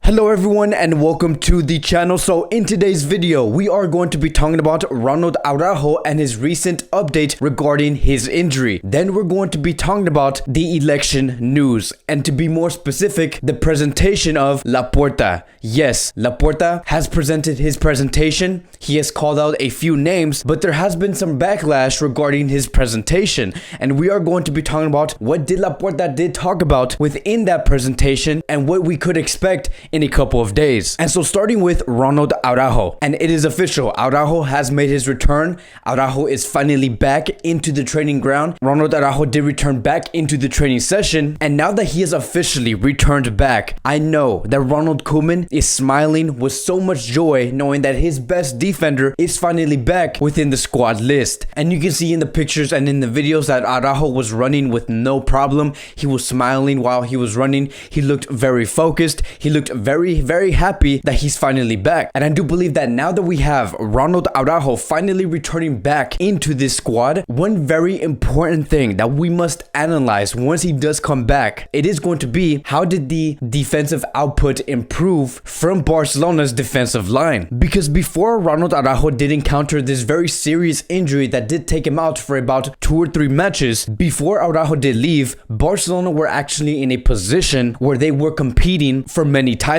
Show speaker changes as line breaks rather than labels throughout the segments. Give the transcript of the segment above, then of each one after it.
Hello everyone and welcome to the channel. So in today's video, we are going to be talking about Ronald Araujo and his recent update regarding his injury. Then we're going to be talking about the election news and, to be more specific, the presentation of Laporta. Yes, Laporta has presented his presentation. He has called out a few names, but there has been some backlash regarding his presentation. And we are going to be talking about what did Laporta did talk about within that presentation and what we could expect in a couple of days. And so starting with Ronald Araujo, and it is official, Araujo has made his return. Araujo is finally back into the training ground. Ronald Araujo did return back into the training session, and now that he has officially returned back, I know that Ronald Koeman is smiling with so much joy knowing that his best defender is finally back within the squad list. And you can see in the pictures and in the videos that Araujo was running with no problem. He was smiling while he was running. He looked very focused. He looked very happy that he's finally back. And I do believe that now that we have Ronald Araujo finally returning back into this squad, one very important thing that we must analyze once he does come back, it is going to be how did the defensive output improve from Barcelona's defensive line? Because before Ronald Araujo did encounter this very serious injury that did take him out for about 2 or 3 matches, before Araujo did leave, Barcelona were actually in a position where they were competing for many titles,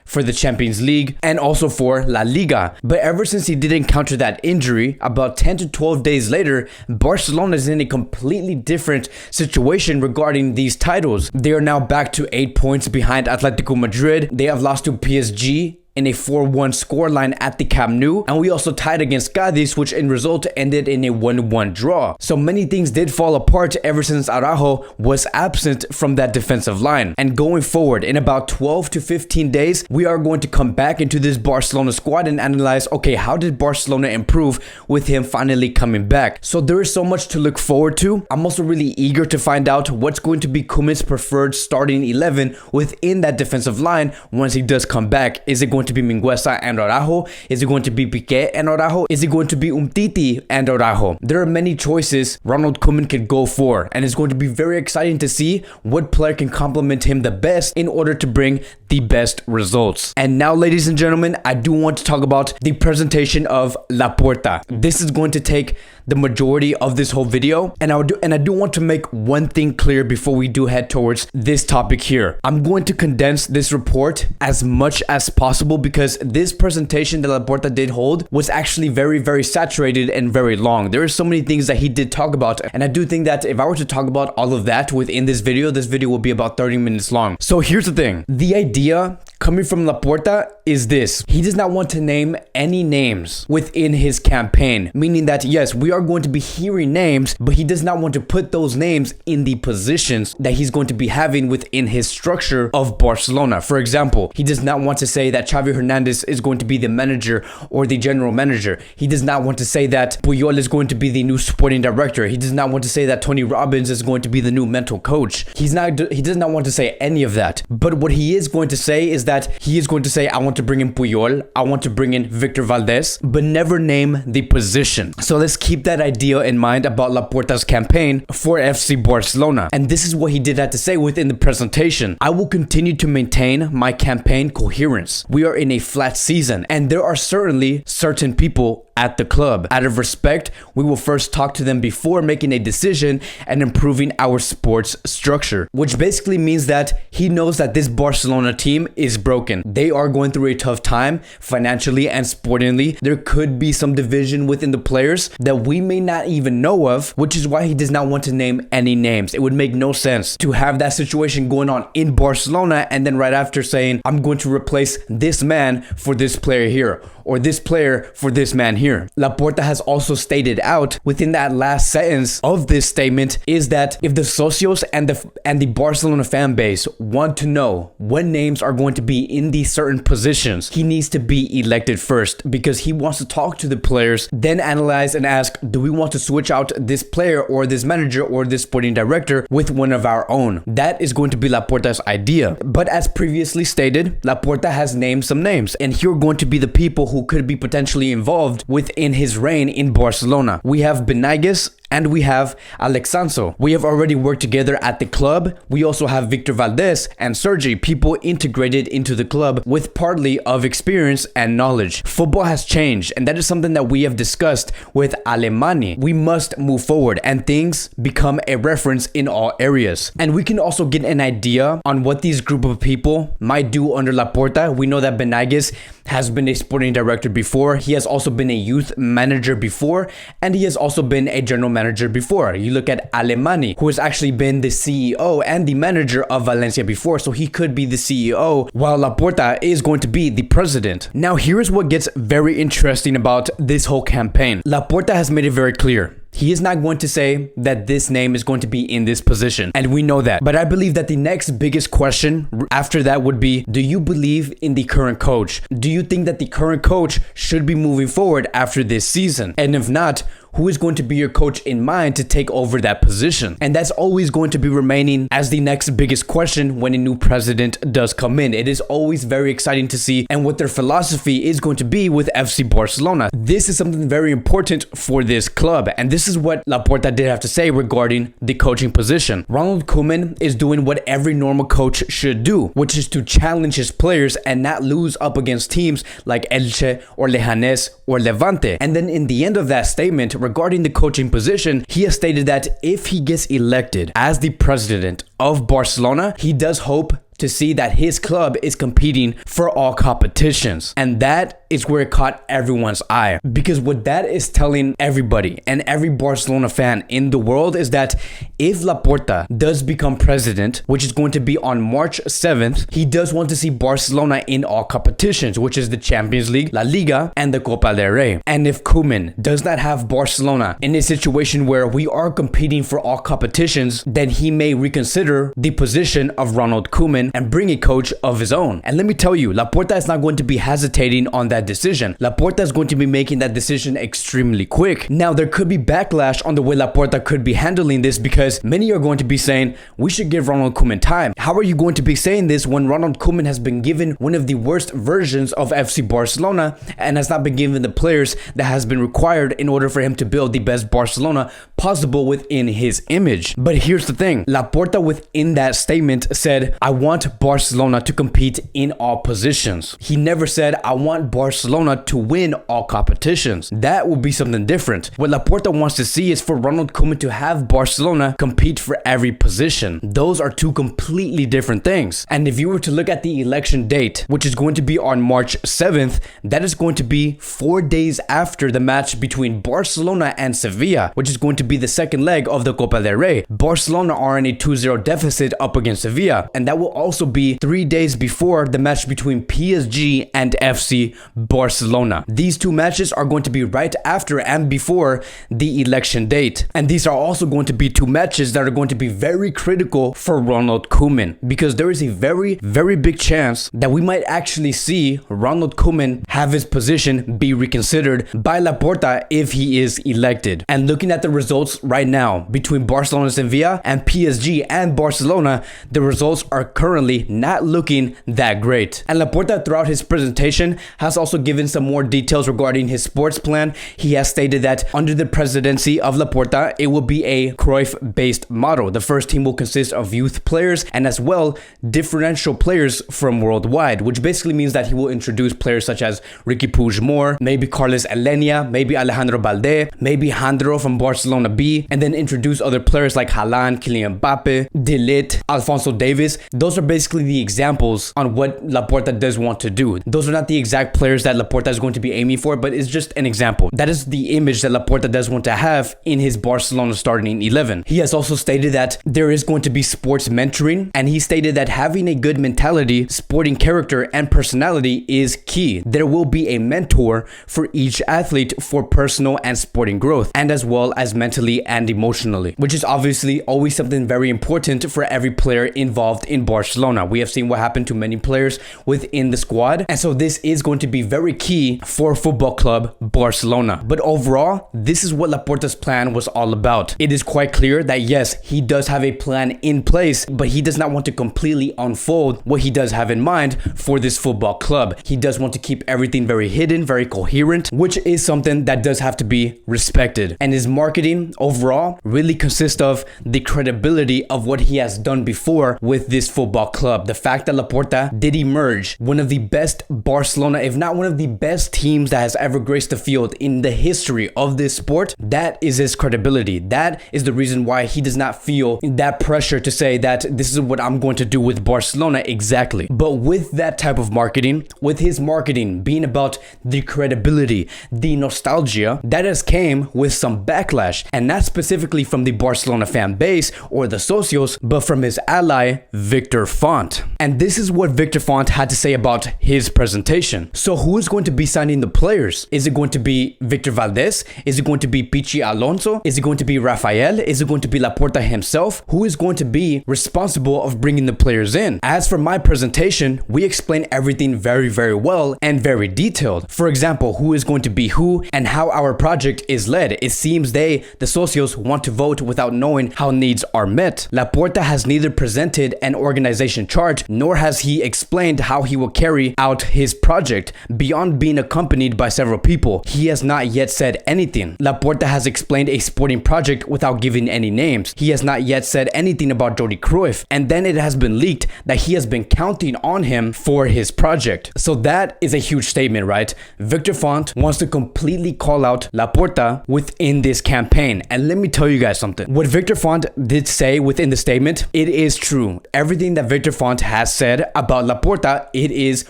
for the Champions League and also for La Liga. But ever since he did encounter that injury, about 10 to 12 days later, Barcelona is in a completely different situation regarding these titles. They are now back to 8 points behind Atletico Madrid. They have lost to PSG in a 4-1 scoreline at the Camp Nou, and we also tied against Cadiz, which in result ended in a 1-1 draw. So many things did fall apart ever since Araujo was absent from that defensive line. And going forward, in about 12 to 15 days, we are going to come back into this Barcelona squad and analyze, okay, how did Barcelona improve with him finally coming back? So there is so much to look forward to. I'm also really eager to find out what's going to be Koeman's preferred starting 11 within that defensive line once he does come back. Is it going to be Mingueza and Araujo? Is it going to be Piqué and Araujo? Is it going to be Umtiti and Araujo? There are many choices Ronald Koeman could go for, and it's going to be very exciting to see what player can complement him the best in order to bring the best results. And now, ladies and gentlemen, I do want to talk about the presentation of Laporta. This is going to take the majority of this whole video, and I do want to make one thing clear before we do head towards this topic here. I'm going to condense this report as much as possible because this presentation that Laporta did hold was actually very saturated and very long. There are so many things that he did talk about, and I do think that if I were to talk about all of that within this video will be about 30 minutes long. So here's the thing. The idea coming from Laporta is this: he does not want to name any names within his campaign, meaning that yes, we are going to be hearing names, but he does not want to put those names in the positions that he's going to be having within his structure of Barcelona. For example, he does not want to say that Xavi Hernandez is going to be the manager or the general manager. He does not want to say that Puyol is going to be the new sporting director. He does not want to say that Tony Robbins is going to be the new mental coach. He does not want to say any of that. But what he is going to say is that he is going to say, I want to bring in Puyol, I want to bring in Victor Valdez, but never name the position. So let's keep that idea in mind about Laporta's campaign for FC Barcelona. And this is what he did have to say within the presentation: I will continue to maintain my campaign coherence. We are in a flat season, and there are certainly certain people at the club. Out of respect, we will first talk to them before making a decision and improving our sports structure, which basically means that he knows that this Barcelona team is broken. They are going through a tough time financially and sportingly. There could be some division within the players that we may not even know of, which is why he does not want to name any names. It would make no sense to have that situation going on in Barcelona and then right after saying, I'm going to replace this man for this player here, or this player for this man here. Laporta has also stated out within that last sentence of this statement is that if the socios and the Barcelona fan base want to know what names are going to be in these certain positions, he needs to be elected first, because he wants to talk to the players, then analyze and ask, do we want to switch out this player or this manager or this sporting director with one of our own? That is going to be Laporta's idea. But as previously stated, Laporta has named some names, and here are going to be the people who could be potentially involved within his reign in Barcelona. We have Benitez and we have Alexanso. We have already worked together at the club. We also have Victor Valdez and Sergi, people integrated into the club with partly of experience and knowledge. Football has changed, and that is something that we have discussed with Alemani. We must move forward and things become a reference in all areas. And we can also get an idea on what these group of people might do under Laporta. We know that Benagues has been a sporting director before. He has also been a youth manager before, and he has also been a general manager before. You look at Alemani, who has actually been the CEO and the manager of Valencia before, so he could be the CEO, while Laporta is going to be the president. Now, here's what gets very interesting about this whole campaign. Laporta has made it very clear. He is not going to say that this name is going to be in this position, and we know that. But I believe that the next biggest question after that would be, do you believe in the current coach? Do you think that the current coach should be moving forward after this season? And if not, who is going to be your coach in mind to take over that position? And that's always going to be remaining as the next biggest question when a new president does come in. It is always very exciting to see and what their philosophy is going to be with FC Barcelona. This is something very important for this club, and this is what Laporta did have to say regarding the coaching position. Ronald Koeman is doing what every normal coach should do, which is to challenge his players and not lose up against teams like Elche or Leganés or Levante. And then in the end of that statement regarding the coaching position, he has stated that if he gets elected as the president of Barcelona, he does hope to see that his club is competing for all competitions. And that is where it caught everyone's eye, because what that is telling everybody and every Barcelona fan in the world is that if Laporta does become president, which is going to be on March 7th, he does want to see Barcelona in all competitions, which is the Champions League, La Liga, and the Copa del Rey. And if Koeman does not have Barcelona in a situation where we are competing for all competitions, then he may reconsider the position of Ronald Koeman and bring a coach of his own. And let me tell you, Laporta is not going to be hesitating on that decision. Laporta is going to be making that decision extremely quick. Now, there could be backlash on the way Laporta could be handling this, because many are going to be saying we should give Ronald Koeman time. How are you going to be saying this when Ronald Koeman has been given one of the worst versions of FC Barcelona and has not been given the players that has been required in order for him to build the best Barcelona possible within his image? But here's the thing, Laporta within that statement said, I want Barcelona to compete in all positions. He never said, I want Barcelona to win all competitions. That would be something different. What Laporta wants to see is for Ronald Koeman to have Barcelona compete for every position. Those are two completely different things. And if you were to look at the election date, which is going to be on March 7th, that is going to be 4 days after the match between Barcelona and Sevilla, which is going to be the second leg of the Copa del Rey. Barcelona are in a 2-0 deficit up against Sevilla, and that will also be 3 days before the match between PSG and FC Barcelona. These two matches are going to be right after and before the election date. And these are also going to be two matches that are going to be very critical for Ronald Koeman, because there is a very, very big chance that we might actually see Ronald Koeman have his position be reconsidered by Laporta if he is elected. And looking at the results right now between Barcelona and Sevilla and PSG and Barcelona, the results are currently not looking that great. And Laporta throughout his presentation has also given some more details regarding his sports plan. He has stated that under the presidency of Laporta, it will be a Cruyff-based model. The first team will consist of youth players and as well differential players from worldwide, which basically means that he will introduce players such as Ricky Puigdemont, maybe Carles Elenia, maybe Alejandro Balde, maybe Jandro from Barcelona B, and then introduce other players like Haaland, Kylian Mbappe, De Ligt, Alphonso Davies. Those are basically the examples on what Laporta does want to do. Those are not the exact players that Laporta is going to be aiming for, but it's just an example. That is the image that Laporta does want to have in his Barcelona starting 11. He has also stated that there is going to be sports mentoring, and he stated that having a good mentality, sporting character, and personality is key. There will be a mentor for each athlete for personal and sporting growth, and as well as mentally and emotionally, which is obviously always something very important for every player involved in Barcelona. We have seen what happened to many players within the squad, and so this is going to be very key for football club Barcelona. But overall, this is what Laporta's plan was all about. It is quite clear that yes, he does have a plan in place, but he does not want to completely unfold what he does have in mind for this football club. He does want to keep everything very hidden, very coherent, which is something that does have to be respected. And his marketing overall really consists of the credibility of what he has done before with this football club. The fact that Laporta did emerge one of the best Barcelona, if not one of the best teams that has ever graced the field in the history of this sport, that is his credibility. That is the reason why he does not feel that pressure to say that this is what I'm going to do with Barcelona exactly. But with that type of marketing, with his marketing being about the credibility, the nostalgia, that has came with some backlash, and not specifically from the Barcelona fan base or the socios, but from his ally Victor Font. And this is what Victor Font had to say about his presentation. So who is going to be signing the players? Is it going to be Victor Valdez? Is it going to be Pichi Alonso? Is it going to be Rafael? Is it going to be Laporta himself? Who is going to be responsible of bringing the players in? As for my presentation, we explain everything very well and very detailed. For example, who is going to be who and how our project is led. It seems the socios, want to vote without knowing how needs are met. Laporta has neither presented an organization chart, nor has he explained how he will carry out his project. Beyond being accompanied by several people, he has not yet said anything. Laporta has explained a sporting project without giving any names. He has not yet said anything about Jordi Cruyff, and then it has been leaked that he has been counting on him for his project. So that is a huge statement, right? Victor Font wants to completely call out Laporta within this campaign. And let me tell you guys something. What Victor Font did say within the statement, it is true. Everything that Victor Font has said about Laporta, it is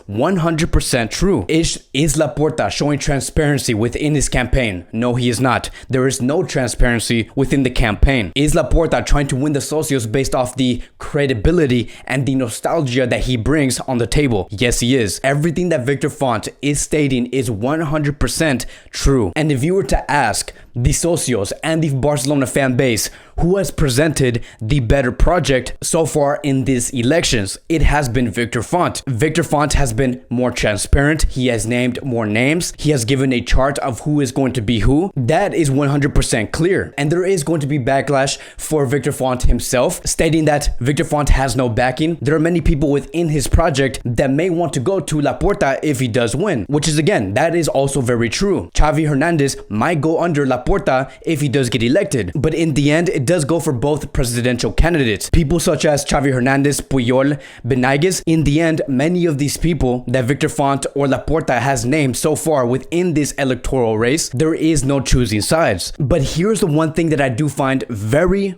100% true. Is Laporta showing transparency within his campaign? No, he is not. There is no transparency within the campaign. Is Laporta trying to win the socios based off the credibility and the nostalgia that he brings on the table? Yes, he is. Everything that Victor Font is stating is 100% true. And if you were to ask the socios and the Barcelona fan base who has presented the better project so far in these elections, it has been Victor Font. Victor Font has been more transparent. He has named more names. He has given a chart of who is going to be who. That is 100% clear. And there is going to be backlash for Victor Font himself, stating that Victor Font has no backing. There are many people within his project that may want to go to Laporta if he does win, which is, again, that is also very true. Xavi Hernandez might go under Laporta if he does get elected, but in the end, it does go for both presidential candidates. People such as Xavi Hernandez, Puyol, Benaiguez. In the end, many of these people that Victor Font or Laporta has named so far within this electoral race, there is no choosing sides. But here's the one thing that I do find very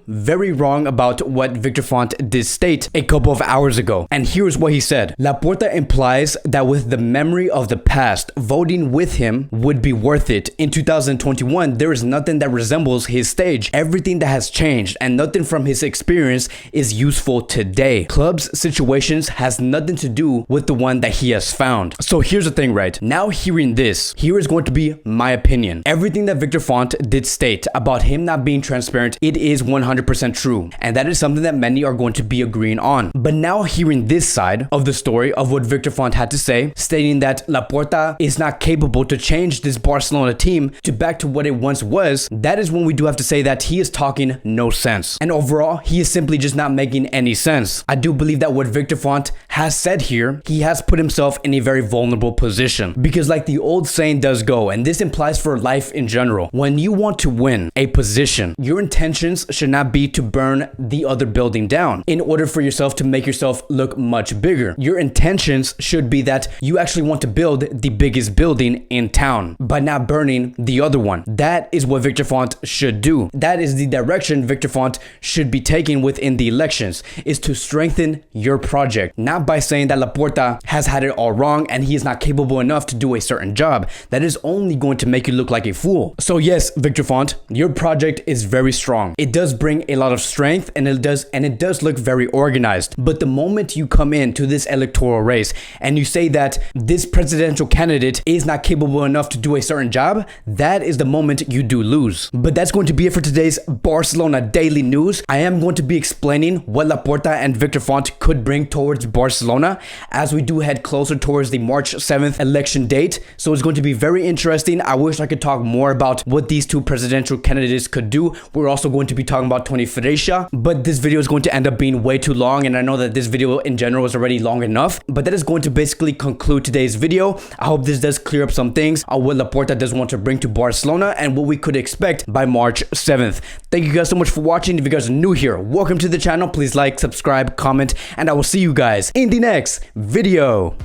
wrong about what Victor Font did state a couple of hours ago. And here's what he said. Laporta implies that with the memory of the past, voting with him would be worth it. In 2021, there is nothing that resembles his stage. Everything that has changed and nothing from his experience is useful today. Club's situations has nothing to do with the one that he has found. So here's the thing, right? Now hearing this, here is going to be my opinion. Everything that Victor Font did state about him not being transparent, it is 100% true. And that is something that many are going to be agreeing on. But now hearing this side of the story of what Victor Font had to say, stating that Laporta is not capable to change this Barcelona team to back to what it once was, that is when we do have to say that he is talking no sense. And overall, he is simply just not making any sense. I do believe that what Victor Font has said here, he has put himself in a very vulnerable position. Because like the old saying does go, and this implies for life in general, when you want to win a position, your intentions should not be to burn the other building down in order for yourself to make yourself look much bigger. Your intentions should be that you actually want to build the biggest building in town by not burning the other one. That is what Victor Font should do. That is the direction Victor Font should be taking within the elections, is to strengthen your project, not by saying that Laporta has had it all wrong and he is not capable enough to do a certain job. That is only going to make you look like a fool. So yes, Victor Font, your project is very strong. It does bring a lot of strength and it does look very organized. But the moment you come into this electoral race and you say that this presidential candidate is not capable enough to do a certain job, that is the moment you do lose. But that's going to be it for today's Barcelona Daily News. I am going to be explaining what Laporta and Victor Font could bring towards Barcelona as we do head closer towards the March 7th 7th election date. So it's going to be very interesting. I wish I could talk more about what these two presidential candidates could do. We're also going to be talking about Tony Freixa, but this video is going to end up being way too long, and I know that this video in general is already long enough, but that is going to basically conclude today's video. I hope this does clear up some things on what Laporta does want to bring to Barcelona and what we could expect by March 7th. Thank you guys so much for watching. If you guys are new here, welcome to the channel. Please like, subscribe, comment, and I will see you guys in the next video.